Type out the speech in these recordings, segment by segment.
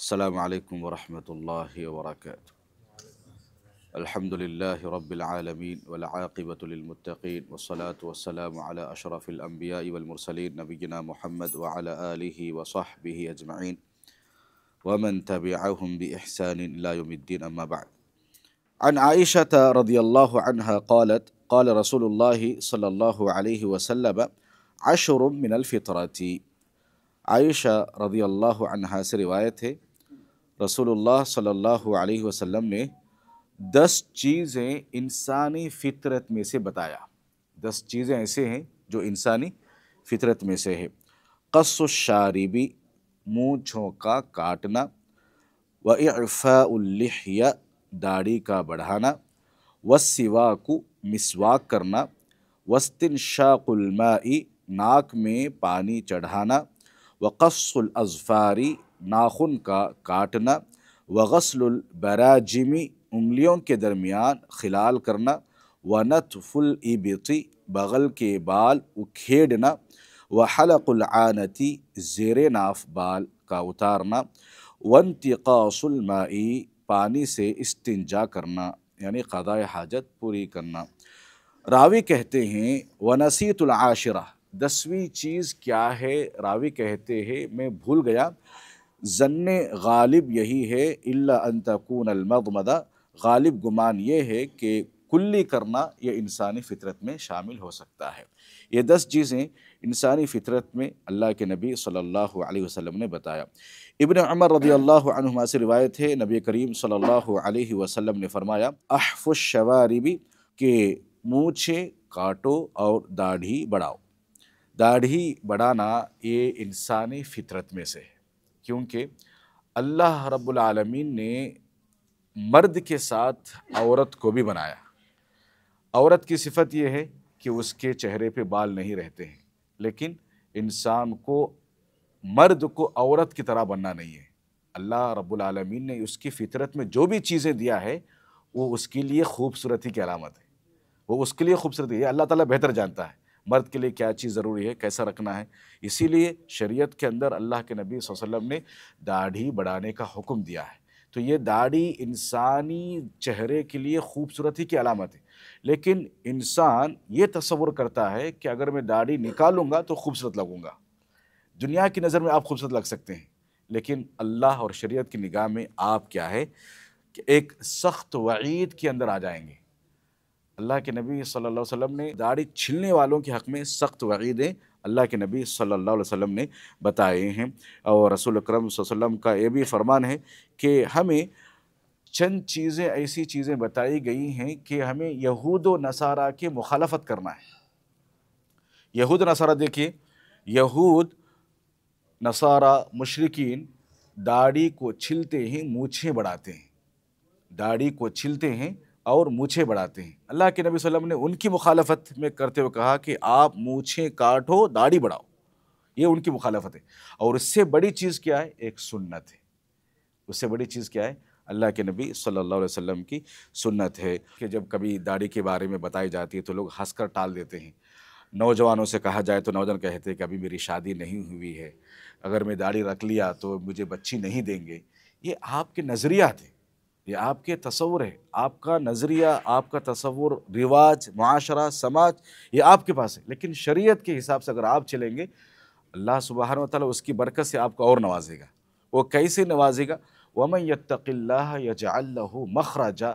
السلام عليكم ورحمة الله وبركاته. الحمد لله رب العالمين والعاقبة للمتقين والصلاة والسلام على أشرف الأنبياء والمرسلين نبينا محمد وعلى آله وصحبه أجمعين ومن تبعهم بإحسان إلى يوم الدين، أما بعد. عن عائشة رضي الله عنها قالت قال رسول الله صلى الله عليه وسلم 10 من الفطرة. عائشہ رضی اللہ عنہا سے روایت ہے، رسول صلی اللہ علیہ وسلم نے 10 چیزیں انسانی فطرت میں سے بتایا۔ 10 چیزیں ایسے ہیں جو انسانی فطرت میں سے ہے۔ قص الشارب، مونچھوں کا کاٹنا، وإعفاء اللحیہ، داڑھی کا بڑھانا، والسواک، مسواک کرنا، واستنشاق الماء، ناک میں پانی چڑھانا، وقص الاظفار، ناخن کا کاٹنا، وغسل البراجم، انگلیوں کے درمیان خلال کرنا، ونتف الابط، بغل کے بال اکھیڑنا، وحلق العانۃ، زیر ناف بال کا اتارنا، وانتقاص الماء، پانی سے استنجا کرنا یعنی قضاء حاجت پوری کرنا۔ راوی کہتے ہیں ونسیت العاشرہ، 10ویں چیز کیا ہے؟ راوی کہتے ہیں میں بھول گیا، ظن غالب یہی ہے، الا ان تکون المضمضہ، غالب گمان یہ ہے کہ کلی کرنا یہ انسانی فطرت میں شامل ہو سکتا ہے۔ یہ 10 چیزیں انسانی فطرت میں اللہ کے نبی صلی اللہ علیہ وسلم نے بتایا۔ ابن عمر رضی اللہ عنہما سے روایت ہے، نبی کریم صلی اللہ علیہ وسلم نے فرمایا احف الشوارب، کہ مونچھیں کاٹو اور داڑھی بڑھاؤ۔ داڑھی بڑھانا یہ انسانی فطرت میں سے ہے، کیونکہ اللہ رب العالمین نے مرد کے ساتھ عورت کو بھی بنایا۔ عورت کی صفت یہ ہے کہ اس کے چہرے پہ بال نہیں رہتے ہیں، لیکن انسان کو، مرد کو عورت کی طرح بننا نہیں ہے۔ اللہ رب العالمین نے اس کی فطرت میں جو بھی چیزیں دیا ہے وہ اس کے لیے خوبصورتی کی علامت ہے، وہ اس کے لیے خوبصورتی ہے۔ اللہ تعالیٰ بہتر جانتا ہے مرد کے لیے کیا چیز ضروری ہے، کیسا رکھنا ہے۔ اسی لیے شریعت کے اندر اللہ کے نبی صلی اللہ علیہ وسلم نے داڑھی بڑھانے کا حکم دیا ہے۔ تو یہ داڑھی انسانی چہرے کے لیے خوبصورتی کی علامت ہے، لیکن انسان یہ تصور کرتا ہے کہ اگر میں داڑھی نکالوں گا تو خوبصورت لگوں گا۔ دنیا کی نظر میں آپ خوبصورت لگ سکتے ہیں، لیکن اللہ اور شریعت کی نگاہ میں آپ کیا ہے کہ ایک سخت وعید کے اندر آ جائیں گے۔ اللہ کے نبی صلی اللہ علیہ وسلم نے داڑھی چھلنے والوں کے حق میں سخت وعیدیں اللہ کے نبی صلی اللہ علیہ وسلم نے بتائے ہیں، اور رسول اکرم صلی اللہ علیہ وسلم کا یہ بھی فرمان ہے کہ ہمیں چند چیزیں، ایسی چیزیں بتائی گئی ہیں کہ ہمیں یہود و نصارہ کی مخالفت کرنا ہے۔ یہود و نصارہ دیکھیے، یہود نصارہ مشرکین داڑھی کو چھلتے ہیں، مونچھیں بڑھاتے ہیں، داڑھی کو چھلتے ہیں اور مونچھیں بڑھاتے ہیں۔ اللہ کے نبی صلی اللہ علیہ وسلم نے ان کی مخالفت میں کرتے ہوئے کہا کہ آپ مونچھیں کاٹو، داڑھی بڑھاؤ، یہ ان کی مخالفت ہے۔ اور اس سے بڑی چیز کیا ہے؟ ایک سنت ہے۔ اس سے بڑی چیز کیا ہے؟ اللہ کے نبی صلی اللہ علیہ وسلم کی سنت ہے کہ جب کبھی داڑھی کے بارے میں بتائی جاتی ہے تو لوگ ہنس کر ٹال دیتے ہیں۔ نوجوانوں سے کہا جائے تو نوجوان کہتے ہیں کہ ابھی میری شادی نہیں ہوئی ہے، اگر میں داڑھی رکھ لیا تو مجھے بچی نہیں دیں گے۔ یہ آپ کے نظریات ہیں، یہ آپ کے تصور ہے، آپ کا نظریہ، آپ کا تصور، رواج، معاشرہ، سماج، یہ آپ کے پاس ہے۔ لیکن شریعت کے حساب سے اگر آپ چلیں گے، اللہ سبحانہ و تعالیٰ اس کی برکت سے آپ کو اور نوازے گا۔ وہ کیسے نوازے گا؟ وَمَن يَتَّقِ اللَّهَ يَجْعَلْ لَهُ مَخْرَجًا،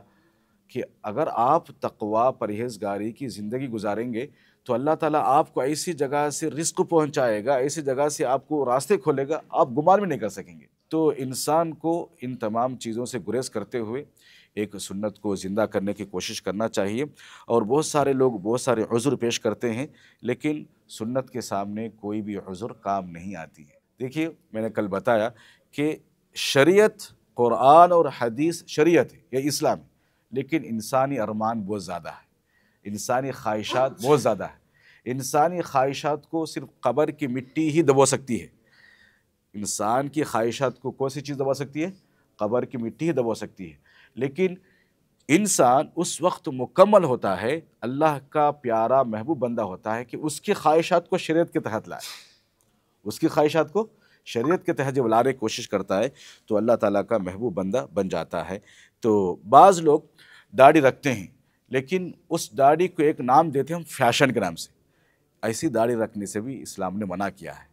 کہ اگر آپ تقوی پرہیزگاری کی زندگی گزاریں گے تو اللہ تعالیٰ آپ کو ایسی جگہ سے رزق پہنچائے گا، ایسی جگہ سے آپ کو راستے کھولے گا، آپ گمان بھی نہیں کر سکیں گے۔ تو انسان کو ان تمام چیزوں سے گریز کرتے ہوئے ایک سنت کو زندہ کرنے کی کوشش کرنا چاہیے۔ اور بہت سارے لوگ بہت سارے عذر پیش کرتے ہیں، لیکن سنت کے سامنے کوئی بھی عذر کام نہیں آتی ہے۔ دیکھیے، میں نے کل بتایا کہ شریعت، قرآن اور حدیث شریعت ہے، یہ اسلام ہے، لیکن انسانی ارمان بہت زیادہ ہے، انسانی خواہشات بہت زیادہ ہے۔ انسانی خواہشات کو صرف قبر کی مٹی ہی دبو سکتی ہے۔ انسان کی خواہشات کو کون سی چیز دبا سکتی ہے؟ قبر کی مٹی ہی دبا سکتی ہے۔ لیکن انسان اس وقت مکمل ہوتا ہے، اللہ کا پیارا محبوب بندہ ہوتا ہے کہ اس کی خواہشات کو شریعت کے تحت لائے، اس کی خواہشات کو شریعت کے تحت جب لانے کی کوشش کرتا ہے تو اللہ تعالیٰ کا محبوب بندہ بن جاتا ہے۔ تو بعض لوگ داڑھی رکھتے ہیں لیکن اس داڑھی کو ایک نام دیتے ہیں ہم فیشن کے نام سے، ایسی داڑھی رکھنے سے بھی اسلام نے منع کیا ہے۔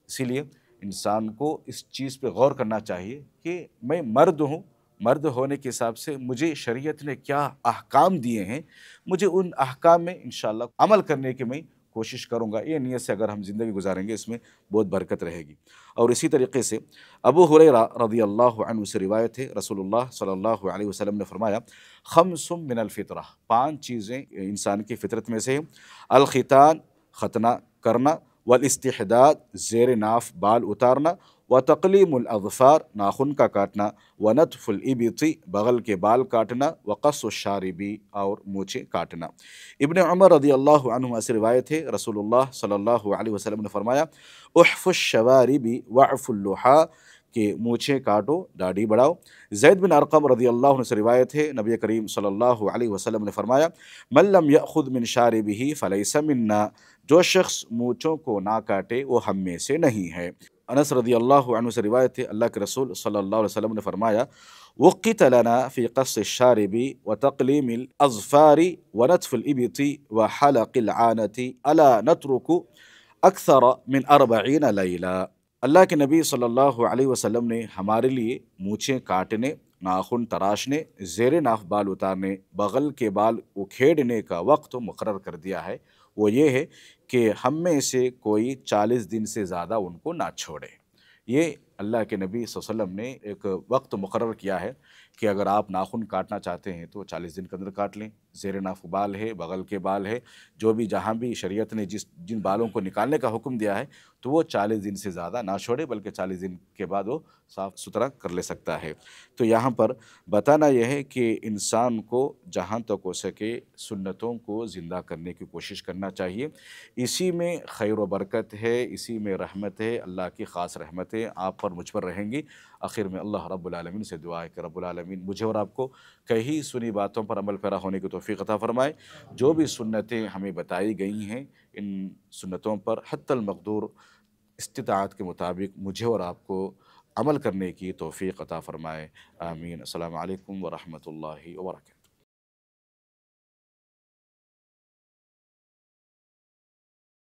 اسی لیے انسان کو اس چیز پہ غور کرنا چاہیے کہ میں مرد ہوں، مرد ہونے کے حساب سے مجھے شریعت نے کیا احکام دیے ہیں، مجھے ان احکام میں انشاءاللہ عمل کرنے کی میں کوشش کروں گا۔ یہ نیت سے اگر ہم زندگی گزاریں گے اس میں بہت برکت رہے گی۔ اور اسی طریقے سے ابو ہریرہ رضی اللہ عنہ سے روایت ہے، رسول اللہ صلی اللہ علیہ وسلم نے فرمایا خمس من الفطرہ، 5 چیزیں انسان کی فطرت میں سے ہیں، الختان ختنہ کرنا، والاستحداد زیر ناف بال اتارنا، وتقلیم الاظفار ناخن کا کاٹنا، ونتف الابط بغل کے بال کاٹنا، وقص الشارب اور مونچھیں کاٹنا۔ ابن عمر رضی اللہ عنہ سے روایت ہے، رسول اللہ صلی اللہ علیہ وسلم نے فرمایا احف الشوارب وعف اللحى کہ مونچھیں کاٹو داڑھی بڑھاؤ۔ زید بن ارقم رضی اللہ عنہ سے روایت ہے، نبی کریم صلی اللہ علیہ وسلم نے فرمایا من لم یأخذ من شاربہ فلیس منا، جو شخص مونچھوں کو نہ کاٹے وہ ہم میں سے نہیں ہے۔ انس رضی اللہ عنہ سے روایت ہے، اللہ کے رسول صلی اللہ علیہ وسلم نے فرمایا وقت لنا فی قص الشارب وتقلیم الاظفار ونتف الابط وحلق العانۃ الا نترک اکثر من 40 لیلہ۔ اللہ کے نبی صلی اللہ علیہ وسلم نے ہمارے لیے مونچھیں کاٹنے، ناخن تراشنے، زیر ناف بال اتارنے، بغل کے بال اکھیڑنے کا وقت مقرر کر دیا ہے، وہ یہ ہے کہ ہم میں سے کوئی 40 دن سے زیادہ ان کو نہ چھوڑے۔ یہ اللہ کے نبی صلی اللہ علیہ وسلم نے ایک وقت مقرر کیا ہے کہ اگر آپ ناخن کاٹنا چاہتے ہیں تو 40 دن کے اندر کاٹ لیں، زیر ناف بال ہے، بغل کے بال ہے، جو بھی جہاں بھی شریعت نے جن بالوں کو نکالنے کا حکم دیا ہے تو وہ 40 دن سے زیادہ نہ چھوڑے، بلکہ 40 دن کے بعد وہ صاف ستھرا کر لے سکتا ہے۔ تو یہاں پر بتانا یہ ہے کہ انسان کو جہاں تک ہو سکے سنتوں کو زندہ کرنے کی کوشش کرنا چاہیے، اسی میں خیر و برکت ہے، اسی میں رحمت ہے، اللہ کی خاص رحمتیں آپ پر مجھ پر رہیں گی۔ آخر میں اللہ رب العالمین سے دعا ہے کہ رب العالمین مجھے اور آپ کو کہیں سنی باتوں پر عمل پیرا ہونے کی توفیق عطا فرمائے۔ جو بھی سنتیں ہمیں بتائی گئی ہیں ان سنتوں پر حتی المقدور استطاعت کے مطابق مجھے اور آپ کو عمل کرنے کی توفیق عطا فرمائے، آمین۔ السلام علیکم ورحمۃ اللہ وبرکاتہ۔